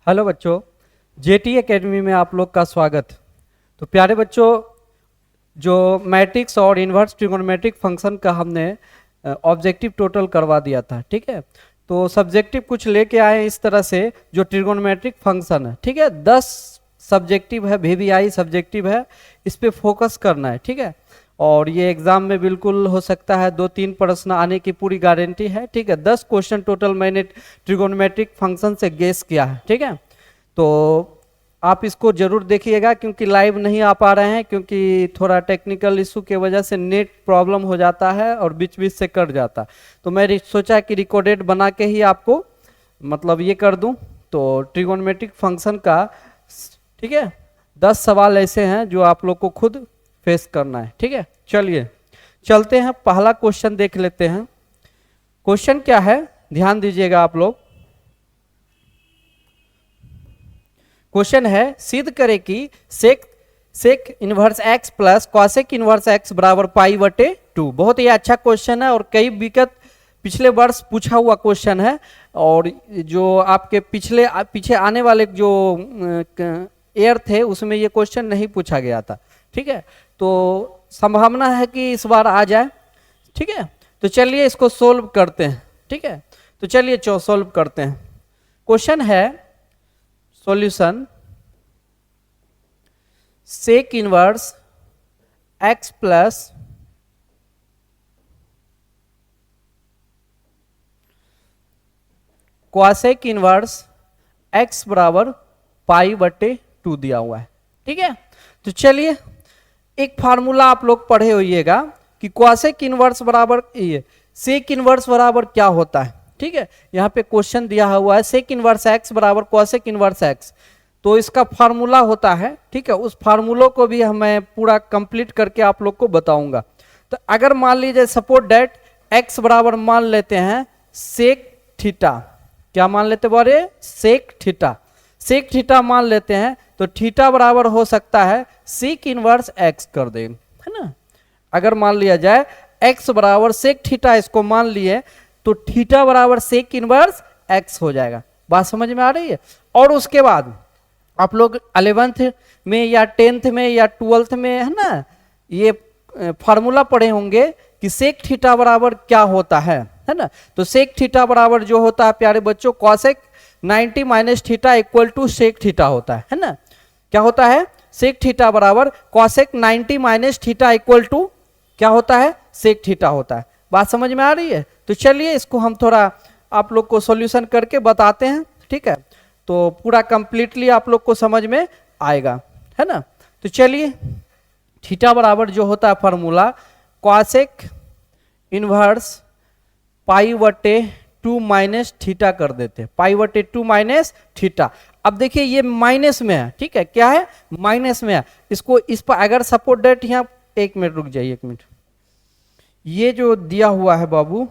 Hello बच्चों, jetty academy में आप लोग का स्वागत। तो प्यारे बच्चों, जो मैट्रिक्स और इन्वर्स ट्रिगोनोमेट्रिक फंक्शन का हमने ऑब्जेक्टिव टोटल करवा दिया था, ठीक है। तो सब्जेक्टिव कुछ लेके आए इस तरह से, जो ट्रिगोनोमेट्रिक फंक्शन है, ठीक है। 10 सब्जेक्टिव है, VVI सब्जेक्टिव है, इस पे फोकस करना है, ठीक है। और ये एग्जाम में बिल्कुल हो सकता है 2-3 प्रश्न आने की पूरी गारंटी है, ठीक है। 10 क्वेश्चन टोटल मैंने ट्रिगोनोमेट्रिक फंक्शन से गेस किया है, ठीक है। तो आप इसको जरूर देखिएगा, क्योंकि लाइव नहीं आ पा रहे हैं, क्योंकि थोड़ा टेक्निकल इशू के वजह से नेट प्रॉब्लम हो जाता है और बीच बीच से कट जाता है। तो मैं सोचा कि रिकॉर्डेड बना के ही आपको मतलब ये कर दूं। तो ट्रिगोनोमेट्रिक फंक्शन का, ठीक है, 10 सवाल ऐसे हैं जो आप लोग को खुद फेस करना है, ठीक है। चलिए चलते हैं, पहला क्वेश्चन देख लेते हैं। क्वेश्चन क्या है, ध्यान दीजिएगा आप लोग। क्वेश्चन है, सिद्ध करें कि sec inverse x plus cosec inverse x बराबर पाई बटे 2। बहुत ही अच्छा क्वेश्चन है और कई विगत पिछले वर्ष पूछा हुआ क्वेश्चन है। और जो आपके पीछे आने वाले जो ईयर थे उसमें ये क्वेश्चन नहीं पूछा गया था, ठीक है। तो संभावना है कि इस बार आ जाए, ठीक है। तो चलिए इसको सोल्व करते हैं, ठीक है। तो चलिए सोल्व करते हैं। क्वेश्चन है, solution sec inverse x plus cosec inverse x बराबर पाई बटे 2 दिया हुआ है, ठीक है। तो चलिए एक फार्मूला आप लोग पढ़े होइएगा कि क्वासेक इनवर्स बराबर ये सेक इनवर्स बराबर क्या होता है, ठीक है। यहाँ पे क्वेश्चन दिया हुआ है सेक इनवर्स एक्स बराबर क्वासेक इनवर्स एक्स। तो इसका फार्मूला होता है, ठीक है। उस फार्मूलों को भी मैं पूरा कंप्लीट करके आप लोग को बताऊंगा। तो अगर मान लीजिए सपोज डेट एक्स बराबर मान लेते हैं सेक थीटा, क्या मान लेते बारे, सेक थीटा। सेक थीटा मान लेते हैं तो थीटा बराबर हो सकता है सेक इनवर्स एक्स कर दें, है ना। अगर मान लिया जाए एक्स बराबर सेक थीटा, इसको मान लिए तो थीटा बराबर सेक इनवर्स एक्स हो जाएगा। बात समझ में आ रही है। और उसके बाद आप लोग 11th में या 10th में या 12th में, है ना, ये फार्मूला पढ़े होंगे कि सेक थीटा बराबर क्या होता है ना। तो सेक थीटा बराबर जो होता है प्यारे बच्चों, cosec 90 minus theta equal to sec theta होता है ना। क्या होता है, सेक थीटा बराबर cosec 90 minus theta equal to क्या होता है, सेक थीटा होता है। बात समझ में आ रही है। तो चलिए इसको हम थोड़ा आप लोग को सॉल्यूशन करके बताते हैं, ठीक है। तो पूरा कंप्लीटली आप लोग को समझ में आएगा, है ना। तो चलिए थीटा बराबर जो होता है फार्मूला, कॉसेक इनवर्स पाई बटे 2 माइनस थीटा कर देते हैं, पाई बटे 2 माइनस थीटा। अब देखिए ये माइनस में है, ठीक है, क्या है, माइनस में है। इसको इस पर अगर सपोर्ट डेट यहाँ, एक मिनट रुक जाइए, एक मिनट, ये जो दिया हुआ है बाबू,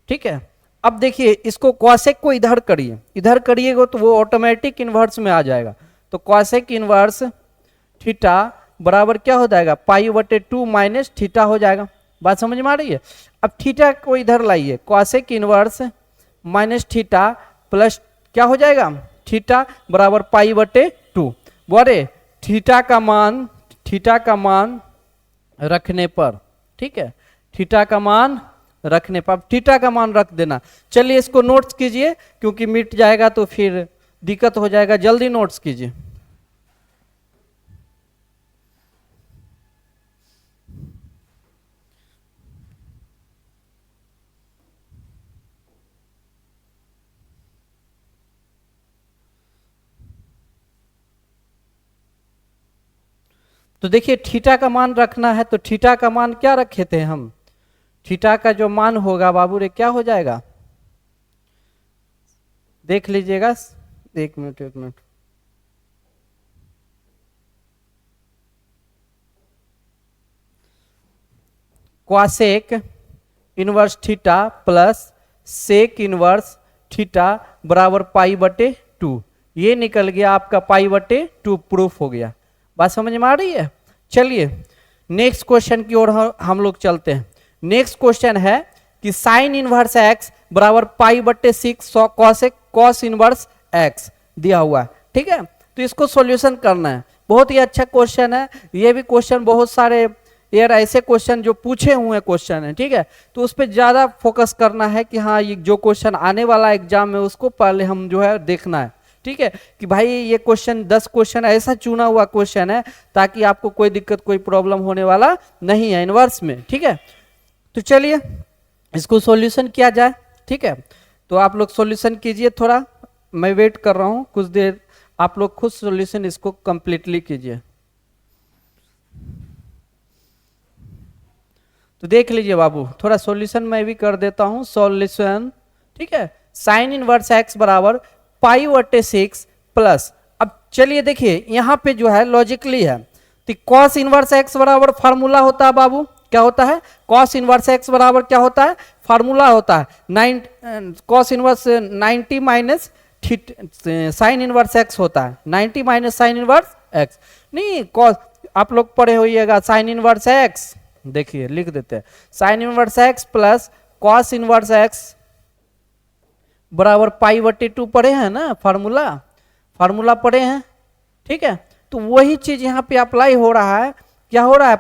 ठीक है। अब देखिए इसको क्वासेक को इधर करिए, इधर करिएगा तो वो ऑटोमेटिक इनवर्स में आ जाएगा। तो क्वासेक इनवर्स थीटा बराबर क्या हो जाएगा, पाई बटे 2 माइनस थीटा हो जाएगा। बात समझ में आ रही है। अब थीटा को इधर लाइए, क्वासेक इनवर्स माइनस थीटा प्लस क्या हो जाएगा, थीटा बराबर पाई बटे 2। बोरे थीटा का मान रखने पर, ठीक है, थीटा का मान रखने पर, थीटा का मान रख देना। चलिए इसको नोट्स कीजिए, क्योंकि मिट जाएगा तो फिर दिक्कत हो जाएगा, जल्दी नोट्स कीजिए। तो देखिए थीटा का मान रखना है, तो थीटा का मान क्या रखे थे हम, थीटा का जो मान होगा बाबू रे क्या हो जाएगा, देख लीजिएगा, एक minute, cosec inverse theta plus sec inverse theta बराबर पाई बटे 2। ये निकल गया आपका पाई बटे 2, प्रूफ हो गया। बात समझ में आ रही है। चलिए नेक्स्ट क्वेश्चन की ओर हम लोग चलते हैं। नेक्स्ट क्वेश्चन है कि साइन इनवर्स एक्स बराबर पाई बट्टे 6 कॉस इनवर्स एक्स दिया हुआ है, ठीक है। तो इसको सॉल्यूशन करना है, बहुत ही अच्छा क्वेश्चन है। ये भी क्वेश्चन बहुत सारे यार ऐसे क्वेश्चन जो पूछे हुए क्वेश्चन है, ठीक है। तो उस पर ज्यादा फोकस करना है कि हाँ ये जो क्वेश्चन आने वाला एग्जाम में उसको पहले हम जो है देखना है, ठीक है। कि भाई ये क्वेश्चन 10 क्वेश्चन ऐसा चुना हुआ क्वेश्चन है ताकि आपको कोई दिक्कत कोई प्रॉब्लम होने वाला नहीं है इनवर्स में, ठीक है। तो चलिए इसको सॉल्यूशन किया जाए, ठीक है। तो आप लोग सॉल्यूशन कीजिए, थोड़ा मैं वेट कर रहा हूं कुछ देर, आप लोग खुद सॉल्यूशन इसको कंप्लीटली कीजिए। तो देख लीजिए बाबू, थोड़ा सॉल्यूशन मैं भी कर देता हूं सॉल्यूशन, ठीक है। साइन इनवर्स एक्स बराबर पाई बटे 6 प्लस, अब चलिए देखिए यहां पे जो है लॉजिकली है, तो कॉस इनवर्स एक्स बराबर फार्मूला होता है बाबू, क्या होता है, कॉस इनवर्स एक्स बराबर क्या होता है, फार्मूला होता है cos inverse 90 minus sign inverse x होता है, 90 माइनस साइन इनवर्स एक्स, नहीं कॉस आप लोग पढ़े होइएगा साइन इनवर्स एक्स, देखिए लिख देते हैं sign inverse x plus cos inverse x बराबर पाई बटे 2 पढ़े हैं ना, फार्मूला पढ़े हैं, ठीक है। तो वही चीज यहाँ पे अप्लाई हो रहा है, क्या हो रहा है,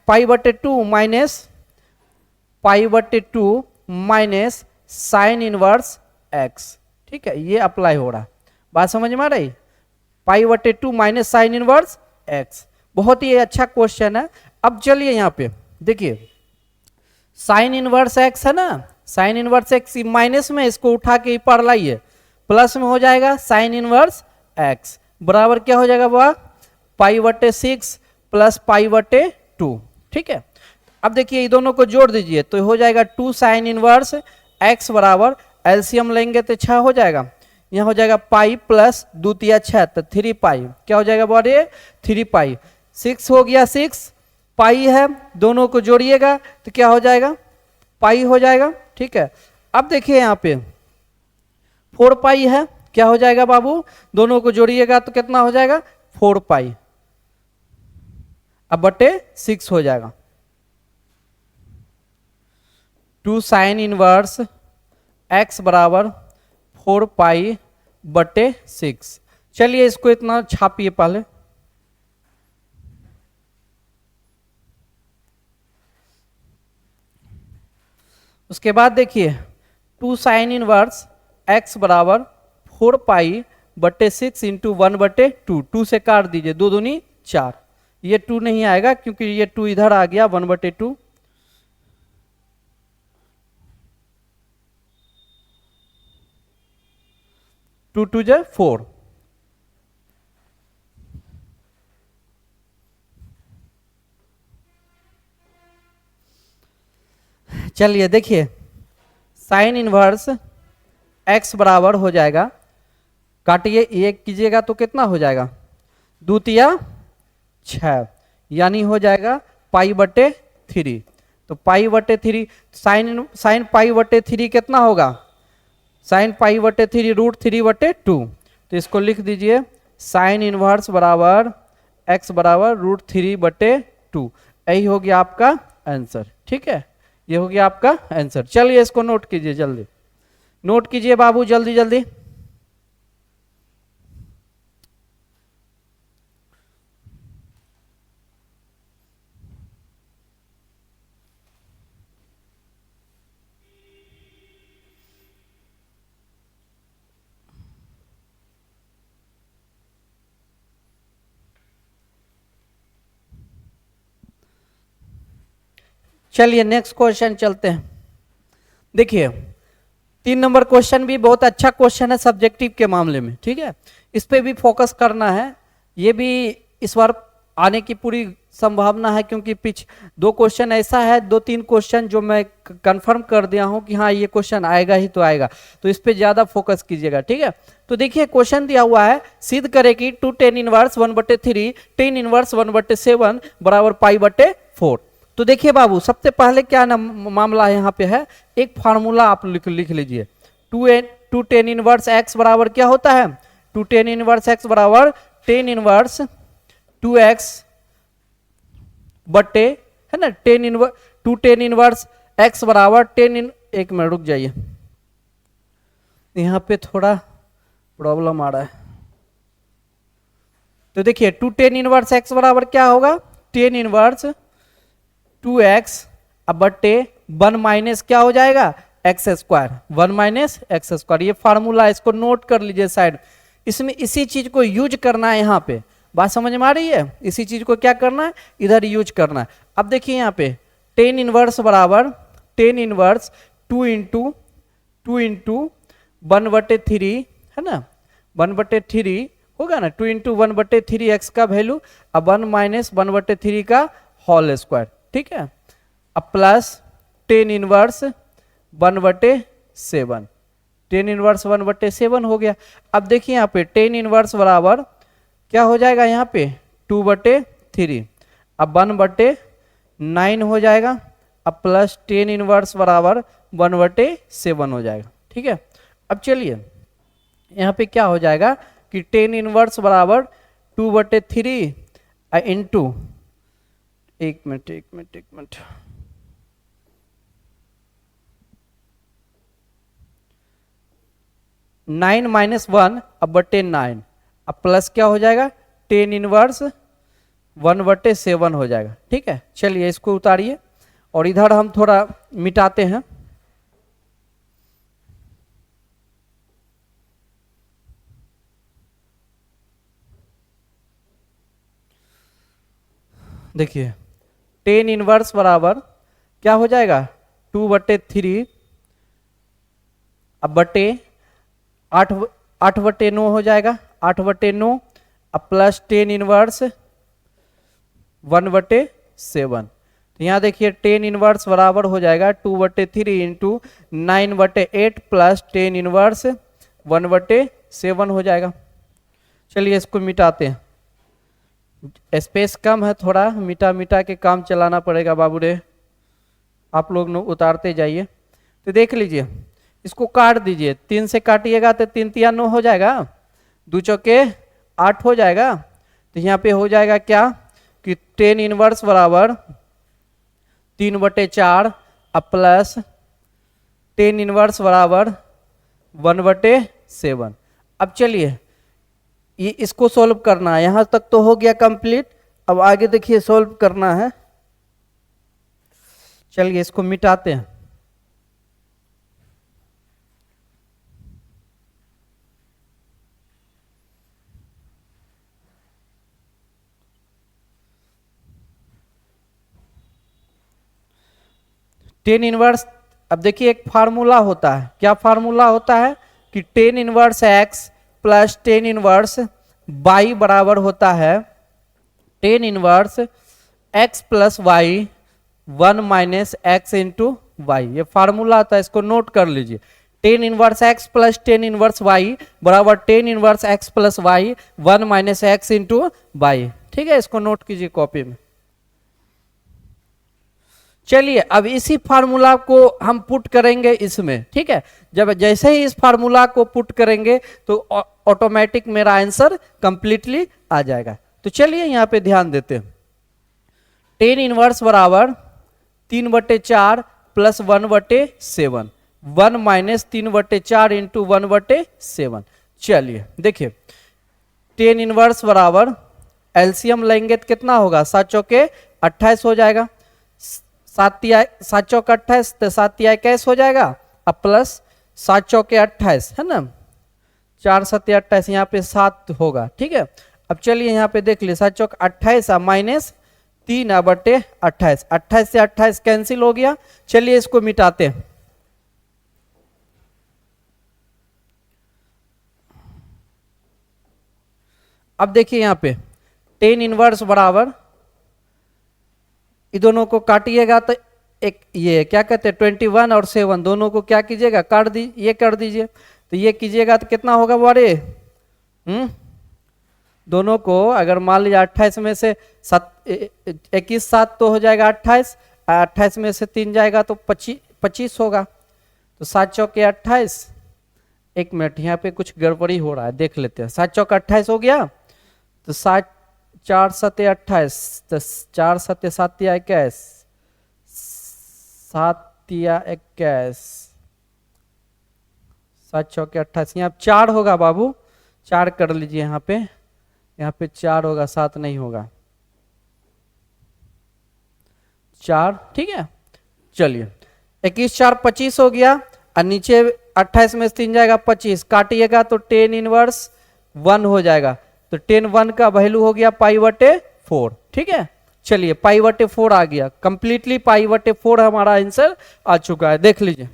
पाई बटे 2 माइनस साइन इनवर्स एक्स, ठीक है, ये अप्लाई हो रहा है, बात समझ में आ रही, पाई बटे 2 माइनस साइन इनवर्स एक्स, बहुत ही अच्छा क्वेश्चन है। अब चलिए यहाँ पे देखिए साइन इनवर्स एक्स है ना, साइन इनवर्स एक्स माइनस में इसको उठा के ऊपर लाइए, प्लस में हो जाएगा साइन इनवर्स एक्स बराबर क्या हो जाएगा बाबा, पाई बटे 6 प्लस पाई बटे 2, ठीक है। अब देखिए ये दोनों को जोड़ दीजिए तो हो जाएगा 2 साइन इनवर्स एक्स बराबर एलसीएम लेंगे तो 6 हो जाएगा, यहाँ हो जाएगा पाई प्लस 2 तिया 6 तो 3 पाई, क्या हो जाएगा बॉडी 3 पाई, 6 हो गया 6 पाई है, दोनों को जोड़िएगा तो क्या हो जाएगा, पाई हो जाएगा, ठीक है। अब देखिए यहाँ पे 4 पाई है, क्या हो जाएगा बाबू, दोनों को जोड़िएगा तो कितना हो जाएगा 4 पाई, अब बटे 6 हो जाएगा, 2 साइन इनवर्स एक्स बराबर 4 पाई बटे 6। चलिए इसको इतना छापिए पहले, उसके बाद देखिए 2 साइन इनवर्स एक्स बराबर 4 पाई बटे 6 इंटू 1 बटे 2, 2 से काट दीजिए, 2 दूनी 4, ये 2 नहीं आएगा क्योंकि ये 2 इधर आ गया 1 बटे 2, 2 2 जा 4, चलिए देखिए साइन इनवर्स एक्स बराबर हो जाएगा, काटिए एक कीजिएगा तो कितना हो जाएगा, 2 तिया 6, यानी हो जाएगा पाई बटे 3, तो पाई बटे 3 साइन पाई बटे 3 कितना होगा, साइन पाई बटे 3 √3 बटे 2, तो इसको लिख दीजिए साइन इनवर्स बराबर एक्स बराबर √3 बटे 2, यही हो गया आपका आंसर, ठीक है, ये हो गया आपका आंसर। चलिए इसको नोट कीजिए, जल्दी नोट कीजिए बाबू, जल्दी जल्दी, चलिए नेक्स्ट क्वेश्चन चलते हैं। देखिए 3 नंबर क्वेश्चन भी बहुत अच्छा क्वेश्चन है सब्जेक्टिव के मामले में, ठीक है, इस पे भी फोकस करना है, ये भी इस बार आने की पूरी संभावना है क्योंकि 2 क्वेश्चन ऐसा है, 2-3 क्वेश्चन जो मैं कंफर्म कर दिया हूं कि हाँ ये क्वेश्चन आएगा ही तो आएगा, तो इस पे ज्यादा फोकस कीजिएगा, ठीक है। तो देखिए क्वेश्चन दिया हुआ है, सिद्ध करे कि 2 tan इनवर्स 1/3 tan इनवर्स 1/7 बराबर पाई बटे 4। तो देखिए बाबू सबसे पहले क्या मामला यहाँ पे है, एक फार्मूला आप लिख लीजिए, 2 tan इनवर्स एक्स बराबर क्या होता है, 2 tan इनवर्स एक्स बराबर tan इनवर्स 2x बटे है ना, टू टेन इनवर्स एक्स बराबर एक मिनट रुक जाइए, यहाँ पे थोड़ा प्रॉब्लम आ रहा है। तो देखिए टू टेन इनवर्स एक्स बराबर क्या होगा, टेन इनवर्स 2x अब बट्टे 1 माइनस क्या हो जाएगा x square, 1 minus x square. ये फार्मूला इसको नोट कर लीजिए साइड। इसमें इसी चीज को यूज करना है, यहाँ पे बात समझ में आ रही है, इसी चीज को क्या करना है इधर यूज करना है। अब देखिए यहाँ पे टेन इनवर्स बराबर टेन इनवर्स 2 इंटू 1/3 है ना, 1/3 होगा ना, 2 इंटू 1/3 एक्स का वैल्यू अब 1 माइनस 1/3 का होल स्क्वायर, ठीक है। अब plus tan inverse 1/7, tan inverse 1/7 हो गया। अब देखिए यहाँ पे टेन इनवर्स बराबर क्या हो जाएगा, यहाँ पे 2/3 अब 1/9 हो जाएगा। अब प्लस टेन इनवर्स बराबर 1/7 हो जाएगा, ठीक है। अब चलिए यहाँ पे क्या हो जाएगा कि टेन इनवर्स बराबर 2/3 इंटू एक मिनट 9 माइनस 1 अब बटे 9 अब प्लस क्या हो जाएगा टेन इनवर्स 1/7 हो जाएगा, ठीक है। चलिए इसको उतारिए और इधर हम थोड़ा मिटाते हैं। देखिए टेन इनवर्स बराबर क्या हो जाएगा 2/3 अब बटे 8/9 हो जाएगा, 8/9 अब प्लस टेन इनवर्स 1/7। तो यहाँ देखिए टेन इनवर्स बराबर हो जाएगा 2/3 इंटू 9/8 प्लस टेन इनवर्स 1/7 हो जाएगा। चलिए इसको मिटाते हैं, स्पेस कम है, थोड़ा मिटा मिटा के काम चलाना पड़ेगा बाबू रे, आप लोग उतारते जाइए। तो देख लीजिए इसको काट दीजिए, 3 से काटिएगा तो 3 तिया 9 हो जाएगा, 2 चौके 8 हो जाएगा। तो यहाँ पे हो जाएगा क्या कि टेन इनवर्स बराबर 3/4 अब प्लस टेन इनवर्स बराबर 1/7। अब चलिए ये इसको सॉल्व करना है, यहां तक तो हो गया कंप्लीट। अब आगे देखिए सॉल्व करना है, चलिए इसको मिटाते हैं। टेन इनवर्स, अब देखिए एक फार्मूला होता है, क्या फार्मूला होता है कि tan inverse x plus tan inverse y बराबर होता है tan inverse x plus y 1 minus x into y. ये फार्मूला आता है, इसको नोट कर लीजिए। Tan inverse x plus tan inverse y बराबर tan inverse x plus y 1 minus x into y, ठीक है। इसको नोट कीजिए कॉपी में। चलिए अब इसी फार्मूला को हम पुट करेंगे इसमें, ठीक है। जब जैसे ही इस फार्मूला को पुट करेंगे तो ऑटोमेटिक मेरा आंसर कंप्लीटली आ जाएगा। तो चलिए यहाँ पे ध्यान देते हैं। टेन इनवर्स बराबर 3/4 प्लस 1/7, 1 माइनस 3/4 इंटू 1/7। चलिए देखिए टेन इनवर्स बराबर एलसीएम लेंगे तो कितना होगा, 7 चौके 28 हो जाएगा, 7 चौके 28 तो 7 तिया 21 हो जाएगा, अब प्लस 7 चौके 28 है ना, 4 7 28 यहाँ पे 7 होगा, ठीक है। अब चलिए यहाँ पे देख लीजिए 7 चौक 28 माइनस 3/28, 28 से 28 कैंसिल हो गया। चलिए इसको मिटाते हैं। अब देखिए यहाँ पे टेन इनवर्स बराबर ये दोनों को काटिएगा तो एक ये क्या कहते हैं 21 और 7 दोनों को क्या कीजिएगा काट दी, ये कर दीजिए। तो ये कीजिएगा तो कितना होगा बारे दोनों को अगर मान लीजिए 28 में से 21 7 तो हो जाएगा 28, 28 में से 3 जाएगा तो 25 होगा। तो 7 चौके 28, एक मिनट यहाँ पे कुछ गड़बड़ी हो रहा है, देख लेते हैं। 7 चौके 28 हो गया तो 4 7 28, तो 4 7 7 21, 7 या 21, 7 चौके 28, यहाँ 4 होगा बाबू, 4 कर लीजिए यहाँ पे 4 होगा, 7 नहीं होगा, 4, ठीक है। चलिए 21 4 25 हो गया, और नीचे 28 में 3 जाएगा 25, काटिएगा तो 10 इनवर्स 1 हो जाएगा, तो 10 1 का वैल्यू हो गया पाई बटे 4, ठीक है। चलिए पाई बटे 4 आ गया, कंप्लीटली पाई बटे 4 हमारा आंसर आ चुका है, देख लीजिए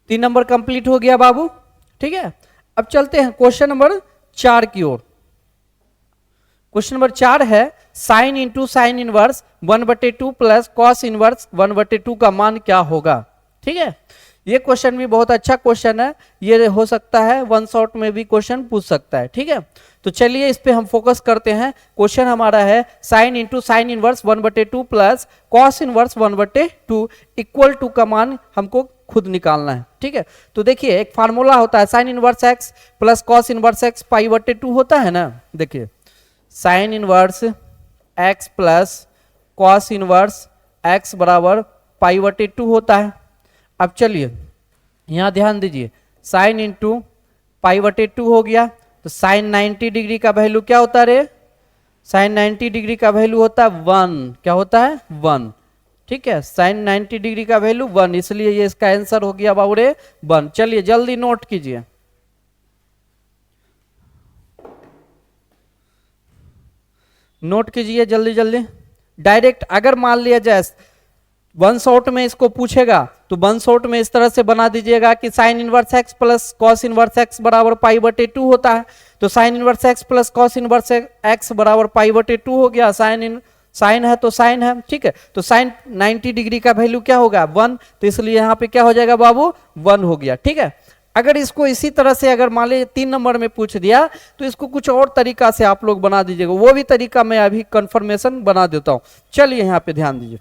3 नंबर कंप्लीट हो गया बाबू, ठीक है। अब चलते हैं क्वेश्चन नंबर 4 की ओर। क्वेश्चन नंबर 4 है sine into sine inverse 1/2 plus cos inverse 1/2 का मान क्या होगा, ठीक है। ये क्वेश्चन भी बहुत अच्छा क्वेश्चन है, ये हो सकता है वन शॉट में भी क्वेश्चन पूछ सकता है, ठीक है। तो चलिए इस पे हम फोकस करते हैं। क्वेश्चन हमारा है sine into sine inverse 1/2 plus cos inverse 1/2 equal to का मान हमको खुद निकालना है, ठीक है। तो देखिए एक फार्मूला होता है sine inverse x plus cos inverse x पाई/2 होता है ना। देखिए sine inverse x plus cos inverse x बराबर पाई/2 होता है। अब चलिए यहां ध्यान दीजिए, साइन इंटू पाई/2 हो गया, तो साइन 90 डिग्री का वैल्यू क्या होता है रे, साइन 90 डिग्री का वैल्यू होता है 1, क्या होता है 1, ठीक है। साइन 90 डिग्री का वैल्यू 1, इसलिए ये इसका आंसर हो गया बाबू रे 1। चलिए जल्दी नोट कीजिए, नोट कीजिए जल्दी जल्दी। डायरेक्ट अगर मान लिया जाए वन शॉट में इसको पूछेगा तो वन शॉट में इस तरह से बना दीजिएगा कि sign inverse x plus cos inverse x बराबर पाई/2 होता है, तो sign inverse x plus cos inverse x बराबर पाई/2 हो गया। साइन है तो साइन है, ठीक है। तो साइन 90 डिग्री का वैल्यू क्या होगा 1, तो इसलिए यहाँ पे क्या हो जाएगा बाबू 1 हो गया, ठीक है। अगर इसको इसी तरह से अगर मान लीजिए 3 नंबर में पूछ दिया तो इसको कुछ और तरीका से आप लोग बना दीजिएगा, वो भी तरीका मैं अभी कंफर्मेशन बना देता हूं। चलिए यहाँ पे ध्यान दीजिए,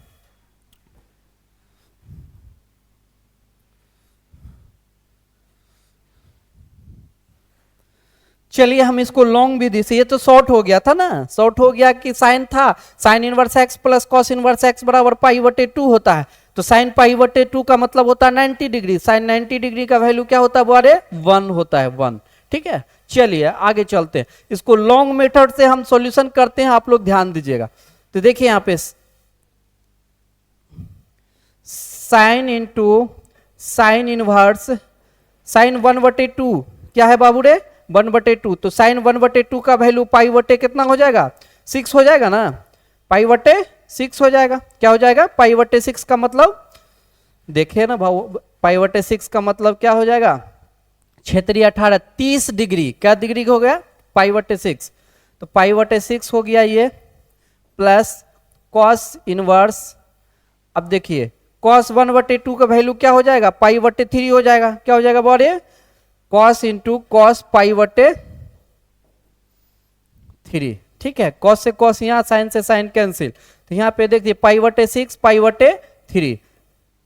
चलिए हम इसको लॉन्ग विधि से, ये तो शॉर्ट हो गया था ना, शॉर्ट हो गया कि साइन था sign inverse x plus cos inverse x बराबर पाई/2 होता है, तो साइन पाई/2 का मतलब होता है 90 डिग्री, साइन 90 डिग्री का वैल्यू क्या होता है बारे 1 होता है 1, ठीक है। चलिए आगे चलते हैं, इसको लॉन्ग मेथड से हम सॉल्यूशन करते हैं, आप लोग ध्यान दीजिएगा। तो देखिए यहाँ पे sign into sine inverse sine 1/2 क्या है बाबू रे 1/2, तो साइन 1/2 का वैल्यू पाई/, कितना हो जाएगा 6 हो जाएगा ना, पाई/6 हो जाएगा। क्या हो जाएगा पाई/6 का मतलब देखिए ना भाव, पाई/6 का मतलब क्या हो जाएगा क्षेत्रीय 18 30 डिग्री, क्या डिग्री हो गया पाई/6, तो पाई/6 हो गया ये, प्लस कॉस इनवर्स। अब देखिए कॉस 1/2 का वैल्यू क्या हो जाएगा पाई/3 हो जाएगा, क्या हो जाएगा बोले कॉस इंटू कॉस पाई/3, ठीक है। कॉस से कॉस यहाँ, साइन से साइन कैंसिल, तो यहाँ पे देखिए पाई/6 पाई/3।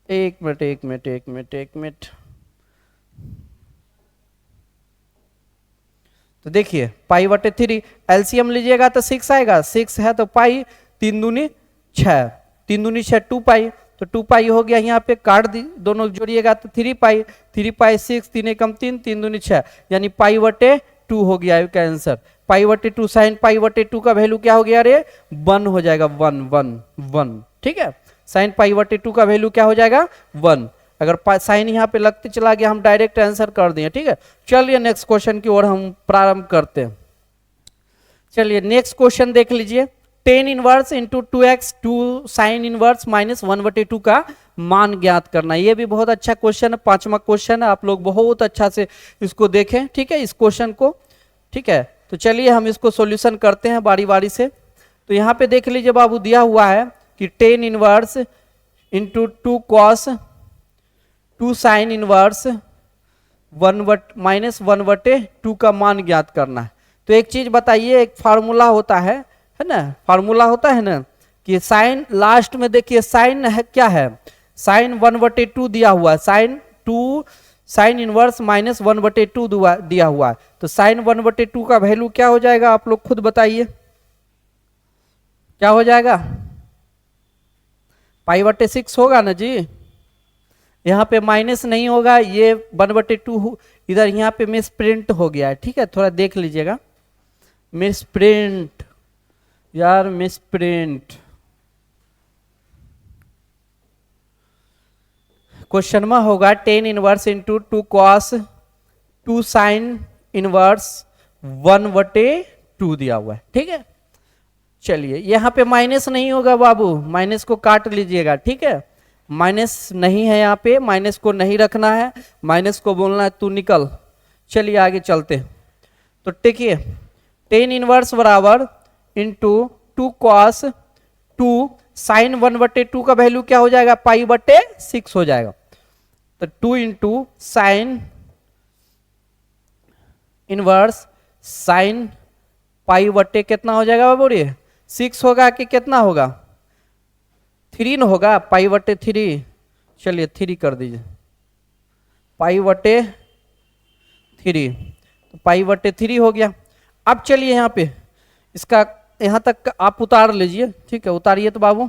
एक मिनट, तो देखिए पाई/3 एलसीएम लीजिएगा तो 6 आएगा, 6 है तो पाई, 3 दूनी 6, 3 दूनी 6 2 पाई, तो 2 पाई हो गया, यहाँ पे काट दी दोनों जोड़िएगा तो 3 पाई 6, 3 एकम 3, 3 दूनी 6, यानी पाई/2 हो गया इसका आंसर। पाई/2 साइन पाई/2 का वैल्यू क्या हो गया रे 1 हो जाएगा, 1, ठीक है। साइन पाई/2 का वैल्यू क्या हो जाएगा 1, अगर साइन यहाँ पे लगते चला गया हम डायरेक्ट आंसर कर दिए, ठीक है। चलिए नेक्स्ट क्वेश्चन की ओर हम प्रारंभ करते हैं। चलिए नेक्स्ट क्वेश्चन देख लीजिए, tan inverse into 2x 2 sine inverse minus 1/2 का मान ज्ञात करना। ये भी बहुत अच्छा क्वेश्चन है, 5वां क्वेश्चन है, आप लोग बहुत अच्छा से इसको देखें, ठीक है, इस क्वेश्चन को, ठीक है। तो चलिए हम इसको सॉल्यूशन करते हैं बारी बारी से। तो यहाँ पे देख लीजिए बाबू, दिया हुआ है कि tan inverse into 2 cos 2 sine inverse minus 1/2 का मान ज्ञात करना है। तो एक चीज बताइए, एक फार्मूला होता है ना, फार्मूला होता है ना कि साइन लास्ट में देखिए साइन है क्या है, साइन 1/2 दिया हुआ है, साइन इनवर्स माइनस 1/2 दिया हुआ है, तो साइन 1/2 का वैल्यू क्या हो जाएगा आप लोग खुद बताइए, क्या हो जाएगा पाई बटे 6 होगा ना जी। यहाँ पे माइनस नहीं होगा, ये 1/2 इधर यहाँ पे मिस प्रिंट हो गया है, ठीक है, थोड़ा देख लीजिएगा। मिस प्रिंट यार, मिस प्रिंट। क्वेश्चन में होगा 10 inverse into 2 cos 2 sign inverse 1/2 दिया हुआ है, ठीक है। चलिए यहाँ पे माइनस नहीं होगा बाबू, माइनस को काट लीजिएगा, ठीक है। माइनस नहीं है यहाँ पे, माइनस को नहीं रखना है, माइनस को बोलना है तू निकल। चलिए आगे चलते हैं। तो देखिए 10 इनवर्स बराबर इंटू 2 कॉस 2 साइन 1/2 का वैल्यू क्या हो जाएगा, पाई/6 हो जाएगा। तो 2 into sine inverse sine pi/, कितना हो जाएगा बाबू रे, 6 होगा कि कितना होगा, 3 न होगा, पाई/3। चलिए 3 कर दीजिए, पाई/3, तो पाई/3 हो गया। अब चलिए यहाँ पे इसका यहाँ तक आप उतार लीजिए, ठीक है, उतारिए तो बाबू,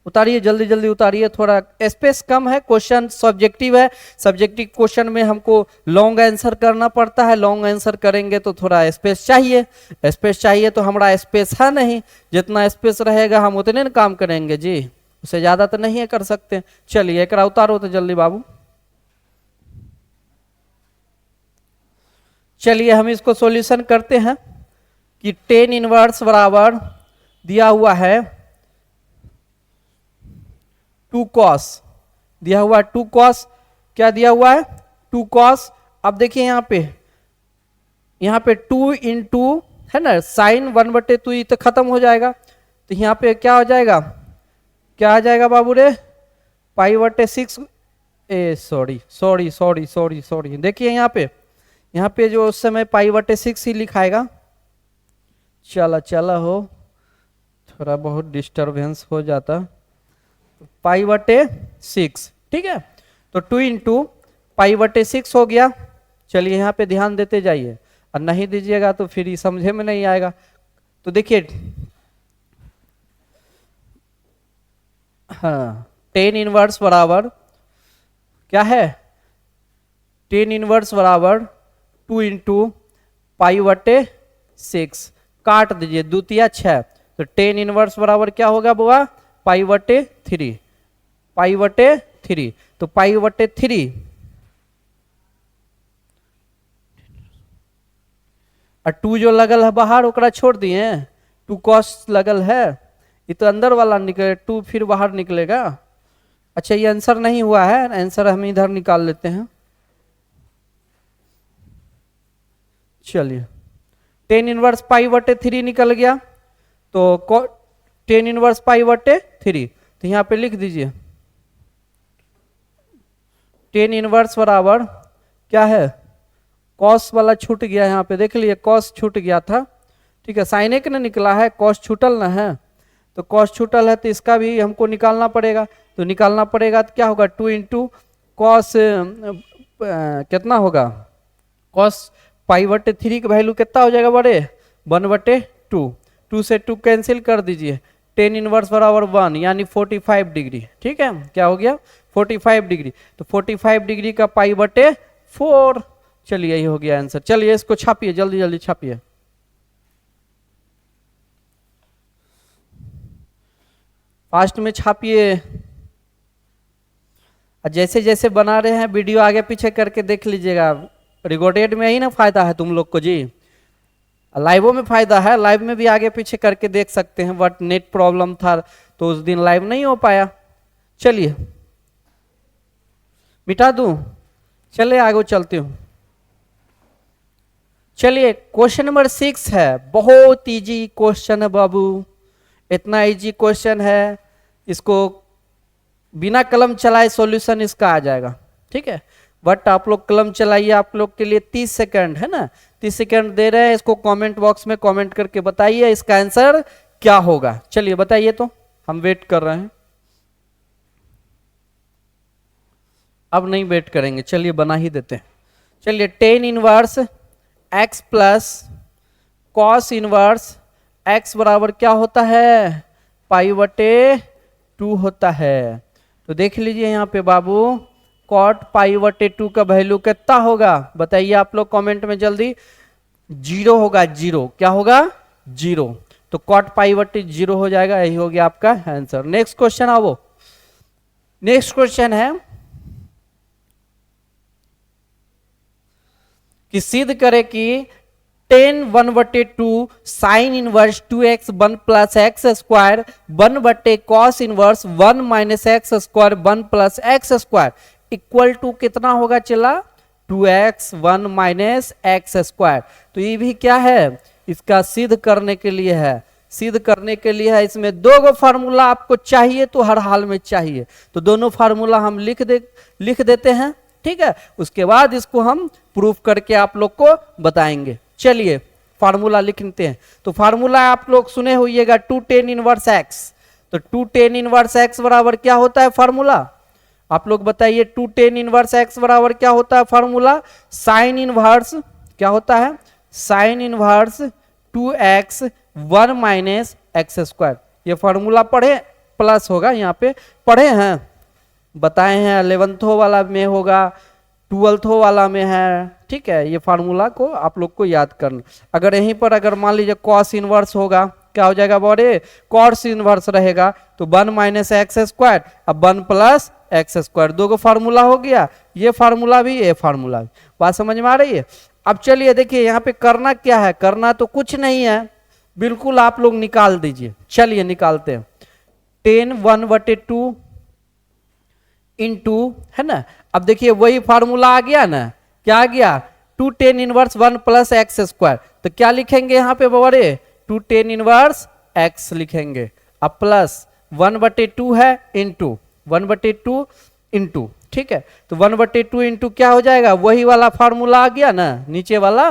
उतारिए जल्दी जल्दी उतारिए, थोड़ा स्पेस कम है, क्वेश्चन सब्जेक्टिव है, सब्जेक्टिव क्वेश्चन में हमको लॉन्ग आंसर करना पड़ता है, लॉन्ग आंसर करेंगे तो थोड़ा स्पेस चाहिए, स्पेस चाहिए तो हमारा स्पेस है नहीं, जितना स्पेस रहेगा हम उतने न काम करेंगे जी, उससे ज्यादा तो नहीं है कर सकते। चलिए एक उतारो तो जल्दी बाबू। चलिए हम इसको सॉल्यूशन करते हैं कि 10 इनवर्स बराबर दिया हुआ है 2 कॉस, दिया हुआ है 2 कॉस, क्या दिया हुआ है 2 कॉस। अब देखिए यहाँ पे 2 इंटू है ना साइन 1/2 तो खत्म हो जाएगा, तो यहाँ पे क्या हो जाएगा, क्या आ जाएगा बाबू रे, पाई/6, सॉरी, देखिए यहाँ पे जो उस समय पाई/6 ही लिखाएगा। चला हो, थोड़ा बहुत डिस्टरबेंस हो जाता, पाई/6, ठीक है। तो 2 इंटू पाई/6 हो गया। चलिए यहाँ पे ध्यान देते जाइए, और नहीं दीजिएगा तो फिर ये समझे में नहीं आएगा। तो देखिए हाँ 10 इनवर्स बराबर क्या है, 10 इनवर्स बराबर 2 इंटू पाई/6, काट दीजिए, द्वितीय 6, तो 10 इनवर्स बराबर क्या होगा बुआ, पाई/3, पाई/3, तो पाई/3 और 2 जो लगल है बाहर ओकरा छोड़ दिए, 2 कॉस लगल है, ये तो अंदर वाला निकले, 2 फिर बाहर निकलेगा। अच्छा ये आंसर नहीं हुआ है, आंसर हम इधर निकाल लेते हैं। चलिए 10 इनवर्स पाई/3 निकल गया, तो 10 इनवर्स पाई/3, तो यहाँ पे लिख दीजिए 10 इनवर्स बराबर क्या है, कॉस वाला छूट गया, यहाँ पे देख लिए कॉस छूट गया था, ठीक है, साइन एक न निकला है, कॉस छूटल ना है, तो कॉस छूटल है तो इसका भी हमको निकालना पड़ेगा, तो निकालना पड़ेगा तो क्या होगा, 2 इंटू कॉस कितना होगा, कॉस पाई/3 का वैल्यू कितना हो जाएगा बड़े, 1/2, 2 से 2 कैंसिल कर दीजिए, 10 इनवर्स बराबर 1 यानी 45 डिग्री, ठीक है, क्या हो गया 45 डिग्री, तो 45 डिग्री का पाई/4। चलिए यही हो गया आंसर। चलिए इसको छापिए, जल्दी जल्दी छापिए, फास्ट में छापिए, जैसे जैसे बना रहे हैं वीडियो आगे पीछे करके देख लीजिएगा, रिकॉर्डेड में ही ना फायदा है तुम लोग को जी, लाइवों में फायदा है, लाइव में भी आगे पीछे करके देख सकते हैं, बट नेट प्रॉब्लम था तो उस दिन लाइव नहीं हो पाया। चलिए मिटा दूं, चलिए आगे चलते हूं। चलिए क्वेश्चन नंबर 6 है, बहुत इजी क्वेश्चन है बाबू, इतना इजी क्वेश्चन है, इसको बिना कलम चलाए सॉल्यूशन इसका आ जाएगा, ठीक है, बट आप लोग कलम चलाइए, आप लोग के लिए 30 सेकंड है ना, 30 सेकंड दे रहे हैं, इसको कमेंट बॉक्स में कमेंट करके बताइए इसका आंसर क्या होगा। चलिए बताइए, तो हम वेट कर रहे हैं, अब नहीं वेट करेंगे, चलिए बना ही देते हैं। चलिए 10 inverse x plus cos inverse x बराबर क्या होता है, पाई/2, 2 होता है। तो देख लीजिए यहाँ पे बाबू कॉट पाई बटे 2 का वैल्यू कितना होगा बताइए आप लोग कमेंट में जल्दी। 0 होगा, 0 क्या होगा 0। तो कॉट पाई बटे 0 हो जाएगा, यही हो गया आपका आंसर। नेक्स्ट क्वेश्चन आओ। नेक्स्ट क्वेश्चन है कि सिद्ध करे कि tan 1/2 sine inverse 2x 1 plus x square 1/, cos inverse 1 minus x square 1 plus x square equal to कितना होगा चला 2x 1 माइनस एक्स स्क्वायर। तो ये भी क्या है, इसका सिद्ध करने के लिए है, सिद्ध करने के लिए है। इसमें दो गो फार्मूला आपको चाहिए तो हर हाल में चाहिए, तो दोनों फार्मूला हम लिख देते हैं, ठीक है। उसके बाद इसको हम प्रूफ करके आप लोग को बताएंगे। चलिए फार्मूला लिखते हैं। तो फार्मूला आप लोग सुने होइएगा 2 tan इनवर्स x। तो 2 tan इनवर्स x बराबर क्या होता है फार्मूला, आप लोग बताइए। 2 tan इनवर्स x बराबर क्या होता है फार्मूला, साइन इनवर्स क्या होता है, sine inverse 2x 1 minus x square. ये फार्मूला पढ़े प्लस होगा, यहाँ पे पढ़े हैं, बताए हैं। 11th वाला में होगा, 12th वाला में है, ठीक है। ये फार्मूला को आप लोग को याद करना। अगर यहीं पर अगर मान लीजिए कॉस इनवर्स होगा, क्या हो जाएगा बड़े, कॉस इनवर्स रहेगा तो 1 माइनस एक्स स्क्वायर अब 1 प्लस एक्स स्क्वायर, दो गो फार्मूला हो गया। ये फार्मूला भी, ये फार्मूला भी, बात समझ में आ रही है। अब चलिए देखिए यहाँ पे करना क्या है, करना तो कुछ नहीं है, बिल्कुल आप लोग निकाल दीजिए। चलिए निकालते हैं। tan 1/2 इंटू, है ना। अब देखिए वही फार्मूला आ गया ना, क्या आ गया 2 tan inverse 1 plus x square. तो क्या लिखेंगे यहाँ पे बड़े, 2 tan इनवर्स x लिखेंगे, अब प्लस 1/2 है इंटू 1/2 इंटू, ठीक है। तो 1/2 इंटू क्या हो जाएगा, वही वाला फार्मूला आ गया ना, नीचे वाला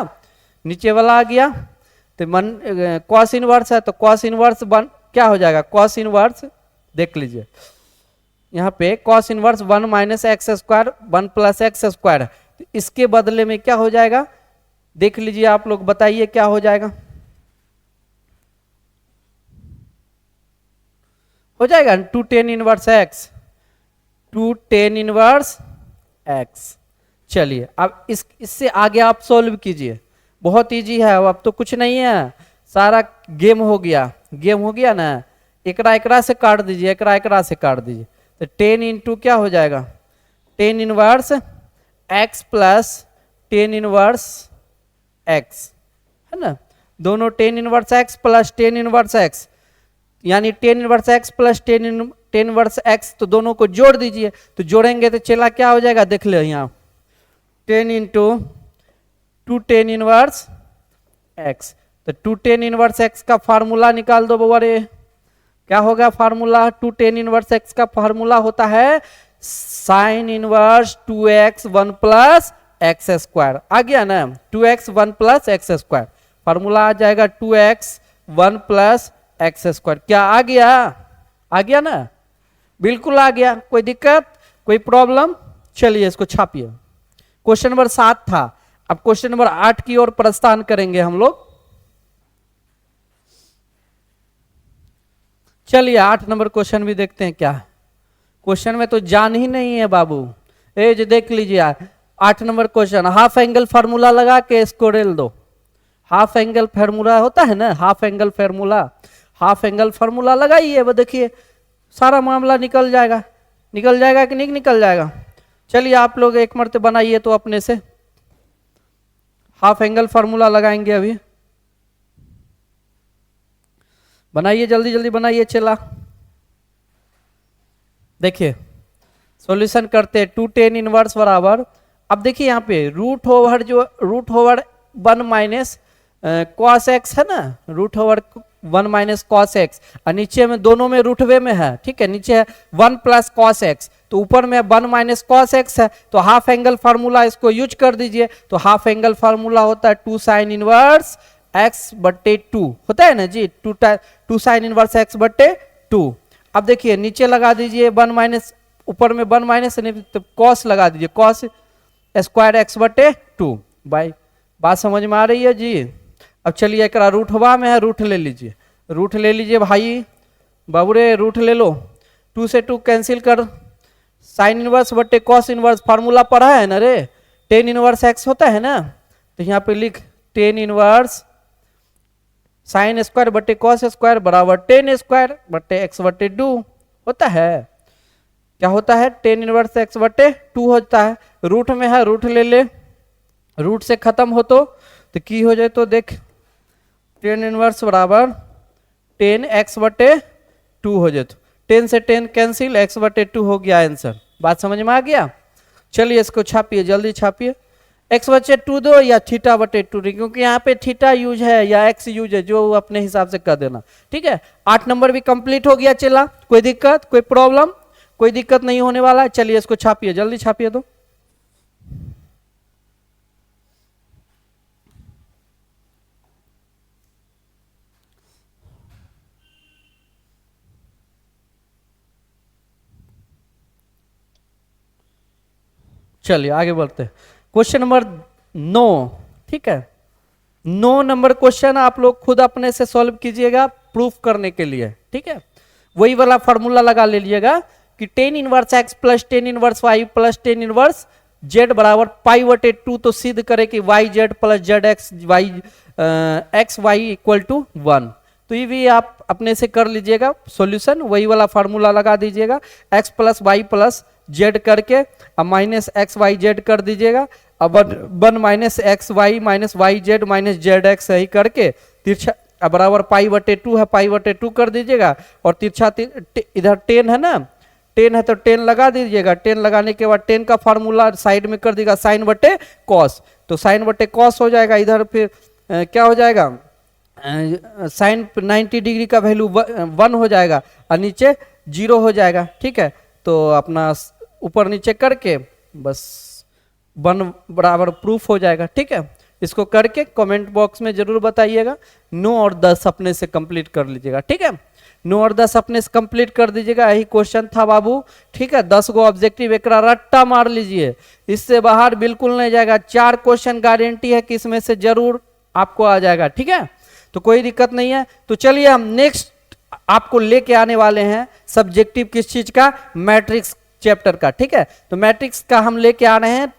आ गया। तो कॉस इनवर्स है तो कॉस इनवर्स क्या हो जाएगा, कॉस इनवर्स देख लीजिए यहाँ पे cos inverse 1 minus x square 1 plus x square. तो इसके बदले में क्या हो जाएगा, देख लीजिए आप लोग बताइए क्या हो जाएगा, हो जाएगा 2 tan inverse x, 2 tan inverse x. चलिए अब इससे आगे आप सोल्व कीजिए, बहुत इजी है। अब तो कुछ नहीं है, सारा गेम हो गया ना। एकरा से काट दीजिए, एकरा से काट दीजिए। तो 10 इंटू क्या हो जाएगा, 10 inverse x plus 10 inverse x, है ना। दोनों 10 inverse x plus 10 inverse x, यानी 10 inverse x plus 10 inverse x, तो दोनों को जोड़ दीजिए। तो जोड़ेंगे तो चला क्या हो जाएगा, देख लो यहाँ 10 इंटू 2 tan इनवर्स x। तो 2 tan इनवर्स x का फार्मूला निकाल दो बवारे, क्या होगा फार्मूला, 2 tan इनवर्स x का फार्मूला होता है sine inverse 2x 1 plus x square. आ गया ना, 2x 1 plus x square, formula आ जाएगा 2x 1 प्लस एक्स स्क्वायर। क्या आ गया ना, बिल्कुल आ गया। कोई दिक्कत, कोई प्रॉब्लम। चलिए इसको छापिए। क्वेश्चन नंबर 7 था, अब क्वेश्चन नंबर 8 की ओर प्रस्थान करेंगे हम लोग। चलिए 8 नंबर क्वेश्चन भी देखते हैं क्या है। क्वेश्चन में तो जान ही नहीं है बाबू, एज देख लीजिए 8 number question. Half angle formula लगा के इसको रेल दो। हाफ एंगल फार्मूला होता है ना, हाफ एंगल फार्मूला लगाइए, वो देखिए सारा मामला निकल जाएगा कि नहीं निकल जाएगा। चलिए आप लोग एक मर्ते बनाइए तो अपने से, हाफ एंगल फार्मूला लगाएंगे अभी, बनाइए जल्दी जल्दी बनाइए चला। देखिए सॉल्यूशन करते हैं। 2 tan इनवर्स बराबर, अब देखिए यहाँ पे root over 1 minus cos x है ना, root over 1 minus cos x, और नीचे में दोनों में रूटवे में है, ठीक है। नीचे है 1 प्लस कॉस एक्स, तो ऊपर में 1 माइनस कॉस एक्स है। तो हाफ एंगल फार्मूला इसको यूज कर दीजिए। तो हाफ एंगल फार्मूला होता है 2 साइन इनवर्स x/2 होता है ना जी, 2 साइन इनवर्स x/2। अब देखिए नीचे लगा दीजिए 1 माइनस, ऊपर में 1 माइनस नहीं तो कॉस लगा दीजिए, कॉस स्क्वायर x/2 बाई। बात समझ में आ रही है जी। अब चलिए एक रूटवा में है, रूट ले लीजिए भाई बाबूरे, रूट ले लो। 2 से 2 कैंसिल कर, साइन इनवर्स बटे कॉस इनवर्स फार्मूला पढ़ा है ना रे, टेन इनवर्स एक्स होता है ना, तो यहाँ पे लिख टेन इनवर्स साइन स्क्वायर बटे कॉस स्क्वायर बराबर टेन स्क्वायर बटे एक्स बटे 2 होता है। क्या होता है, टेन इनवर्स एक्स बटे 2 होता है। रूट में है, रूट ले ले, रूट से खत्म हो तो की हो जाए, तो देख टेन इनवर्स बराबर टेन एक्स बटे 2 हो जाए, तो 10 से 10 कैंसिल, एक्स बटे 2 हो गया आंसर। बात समझ में आ गया। चलिए इसको छापिए, जल्दी छापिए। एक्स बटे 2 दो या थीटा बटे 2, क्योंकि यहाँ पे थीटा यूज है या एक्स यूज है, जो अपने हिसाब से कर देना। ठीक है, 8 नंबर भी कंप्लीट हो गया। चला, कोई दिक्कत, कोई प्रॉब्लम, कोई दिक्कत नहीं होने वाला। चलिए इसको छापिए, जल्दी छापिए। तो चलिए आगे बढ़ते हैं। Question number 9। ठीक है, 9 नंबर क्वेश्चन आप लोग खुद अपने से सॉल्व कीजिएगा प्रूफ करने के लिए। ठीक है, वही वाला फॉर्मूला लगा लीजिएगा कि tan inverse x plus tan inverse y plus tan inverse z बराबर पाई बटे 2, तो सिद्ध करे कि y z plus z x y x y equal to 1। तो ये भी आप अपने से कर लीजिएगा सॉल्यूशन, वही वाला फार्मूला लगा दीजिएगा, x plus y plus z करके अब माइनस एक्स वाई जेड कर दीजिएगा। अब 1 minus x y minus y z minus z x सही करके तिरछा बराबर पाई बटे 2 है, पाई बटे 2 कर दीजिएगा। और तिरछा इधर 10 है ना, 10 है तो 10 लगा दीजिएगा। 10 लगाने के बाद 10 का फार्मूला साइड में कर दीजिएगा, साइन बटे कॉस, तो साइन बटे कॉस हो जाएगा। इधर फिर क्या हो जाएगा, साइन 90 डिग्री का वैल्यू 1 हो जाएगा और नीचे 0 हो जाएगा। ठीक है, तो अपना ऊपर नीचे करके बस 1 बराबर प्रूफ हो जाएगा। ठीक है, इसको करके कमेंट बॉक्स में जरूर बताइएगा। 9 और 10 अपने से कंप्लीट कर लीजिएगा। ठीक है, 9 और 10 अपने से कंप्लीट कर दीजिएगा। यही क्वेश्चन था बाबू। ठीक है, 10 गो ऑब्जेक्टिव एक रट्टा मार लीजिए, इससे बाहर बिल्कुल नहीं जाएगा। 4 क्वेश्चन गारंटी है कि इसमें से जरूर आपको आ जाएगा। ठीक है, तो कोई दिक्कत नहीं है। तो चलिए हम नेक्स्ट आपको लेके आने वाले हैं सब्जेक्टिव किस चीज का, मैट्रिक्स चैप्टर का। ठीक है, तो मैट्रिक्स का हम लेके आ रहे हैं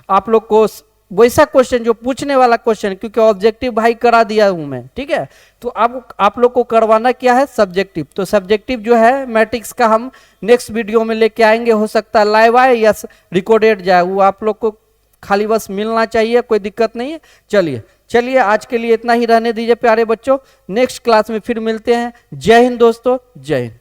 आप लोग को वैसा क्वेश्चन जो पूछने वाला क्वेश्चन, क्योंकि ऑब्जेक्टिव भाई करा दिया हूं मैं। ठीक है, तो अब आप लोग को करवाना क्या है, सब्जेक्टिव। तो सब्जेक्टिव जो है मैट्रिक्स का हम नेक्स्ट वीडियो में लेके आएंगे। हो सकता है लाइव आए या रिकॉर्डेड जाए, वो आप लोग को खाली बस मिलना चाहिए, कोई दिक्कत नहीं है। चलिए आज के लिए इतना ही रहने दीजिए प्यारे बच्चों, नेक्स्ट क्लास में फिर मिलते हैं। जय हिंद दोस्तों, जय हिंद।